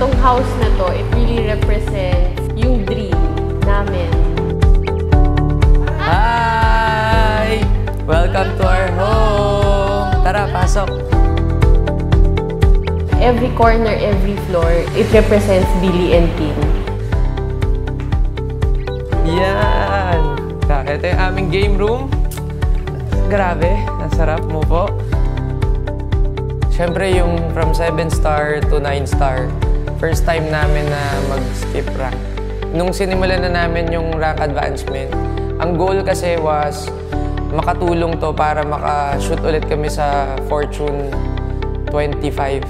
Itong house na to, it really represents yung dream namin. Hi! Welcome to our home! Tara, pasok! Every corner, every floor, it represents Billy and Team. Yan! Ito yung aming game room. Grabe, nasarap mo po. Siyempre yung from 7-star to 9-star, first time namin na mag-skip rank. Nung sinimulan na namin yung rank advancement, ang goal kasi was makatulong to para maka-shoot ulit kami sa Fortune 25.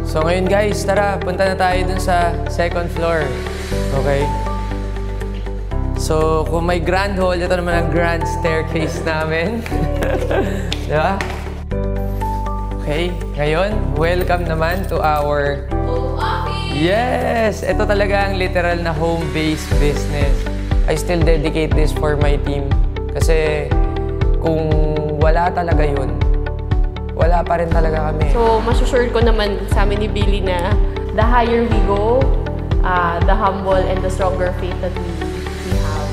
So ngayon guys, tara, punta na tayo dun sa second floor. Okay? So kung may grand hall, ito naman ang grand staircase namin. Diba? Okay, ngayon, welcome naman to our home office! Yes! Ito talaga ang literal na home-based business. I still dedicate this for my team. Kasi kung wala talaga yun, wala pa rin talaga kami. So, masusure ko naman sa amin ni Billy na the higher we go, the humble and the stronger faith that we have.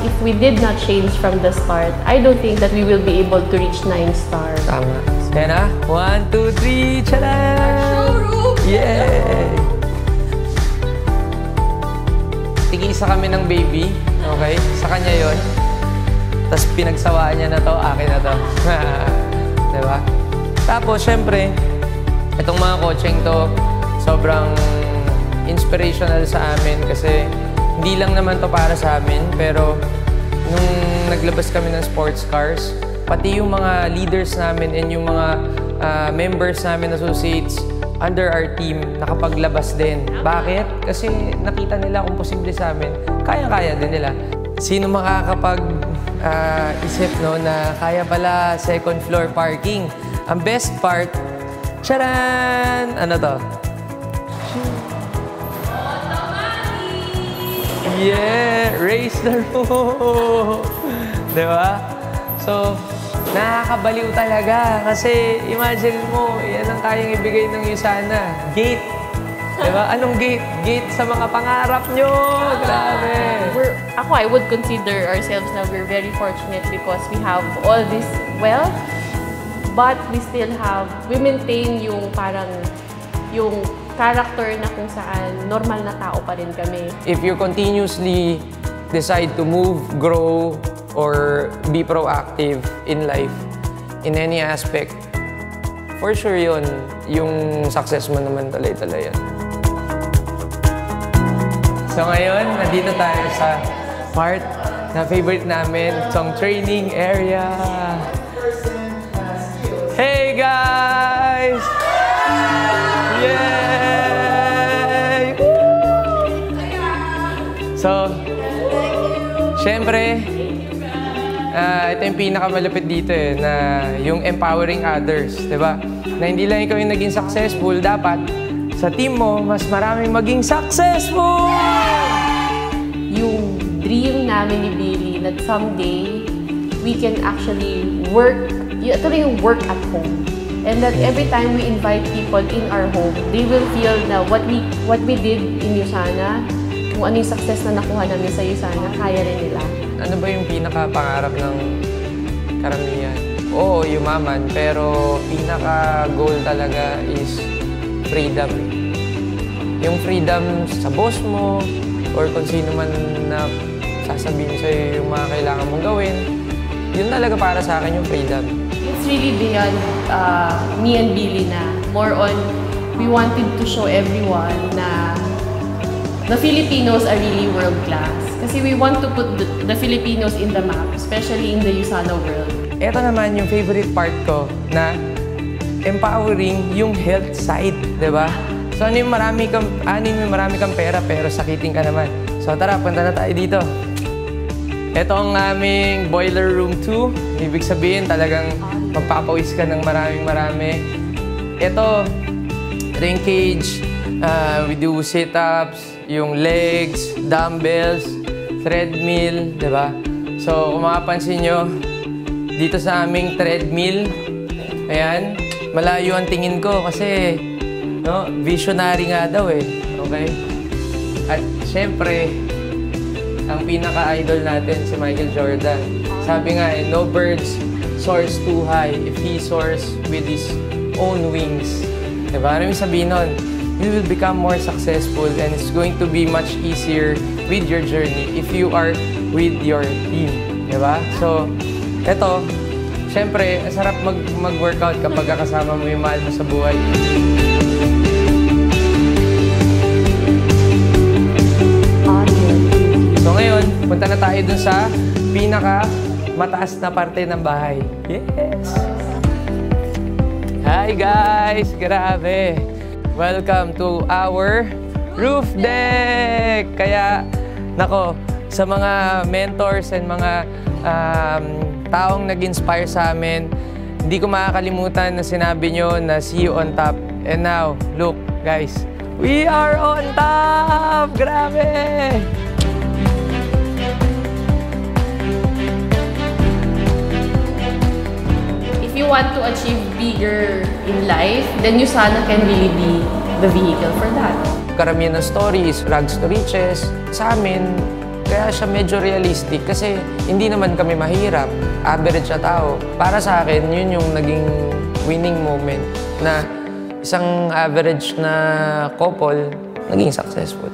If we did not change from the start, I don't think that we will be able to reach 9-star. Tama. Kaya na? 1, 2, 3, tcharam! Showroom! Yay! Tig-isa kami ng baby, okay? Sa kanya yon. Tapos pinagsawaan niya na to, akin na to. Diba? Tapos, syempre, itong mga coaching to, sobrang inspirational sa amin kasi hindi lang naman to para sa amin, pero nung naglabas kami ng sports cars, pati yung mga leaders namin and yung mga members namin, associates, under our team, nakapaglabas din. Bakit? Kasi nakita nila kung posible sa amin, kaya-kaya din nila. Sino makakapag-isip no, na kaya pala second floor parking? Ang best part, charan! Ano to? Yeah! Raise the roof! Diba? So, nakakabaliw talaga. Kasi, imagine mo, yan ang kayang ibigay ng Usana. Gate. Diba? Anong gate? Gate sa mga pangarap nyo! Grabe! I would consider ourselves na we're very fortunate because we have all this wealth, but we maintain yung parang, yung character na kung saan normal na tao pa rin kami. If you continuously decide to move, grow, or be proactive in life, in any aspect, for sure yun, yung success mo naman talay-talay yan. So ngayon, nandito tayo sa part na favorite namin, itong training area. Hey guys! Yay! So, syempre, ito yung pinakamalupit dito na yung empowering others, di ba? Na hindi lang ikaw yung naging successful, dapat sa team mo, mas maraming maging successful! Yung dream namin ni Billy that someday we can actually work, ito na yung work at home. And that every time we invite people in our home, they will feel na what we did in Usana, kung ano yung success na nakuha namin sa Usana, kaya rin nila. Ano ba yung pinaka-pangarap ng karamihan? Oo, yumaman, pero pinaka-goal talaga is freedom. Yung freedom sa boss mo, or kung sino man na sasabihin sa'yo yung mga kailangan mong gawin, yun talaga para sa akin yung freedom. It's really beyond me and Billy na. More on, we wanted to show everyone na the Filipinos are really world-class. Kasi we want to put the Filipinos in the map, especially in the Usana world. Ito naman yung favorite part ko na empowering yung health side, di ba? So ano yung marami kang pera pero sakitin ka naman. So tara, punta na tayo dito. Ito ang aming boiler room 2. Ibig sabihin talagang magpapawis ka ng marami. Ito yung cage. We do sit-ups, yung legs, dumbbells, treadmill, di ba? So kung makapansin nyo, dito sa aming treadmill, ayan, malayo ang tingin ko kasi no, visionary nga daw eh. Okay? At syempre, ang pinaka-idol natin si Michael Jordan. Sabi nga no birds soars too high if he soars with his own wings. Diba? Ano yung sabihin nun? You will become more successful and it's going to be much easier with your journey if you are with your team. Diba? So, eto, syempre, sarap mag-workout kapag kasama mo yung mahal mo sa buhay. So ngayon, punta na tayo dun sa pinaka-mataas na parte ng bahay. Yes! Hi guys! Grabe! Welcome to our roof deck! Kaya, nako, sa mga mentors and mga taong nag-inspire sa amin, hindi ko makakalimutan na sinabi nyo na see you on top. And now, look guys, we are on top! Grabe! If you want to achieve bigger in life, then you sana can really be the vehicle for that. Karamihan ng stories, rags to riches, sa amin, kaya siya medyo realistic kasi hindi naman kami mahirap, average na tao. Para sa akin, yun yung naging winning moment na isang average na couple naging successful.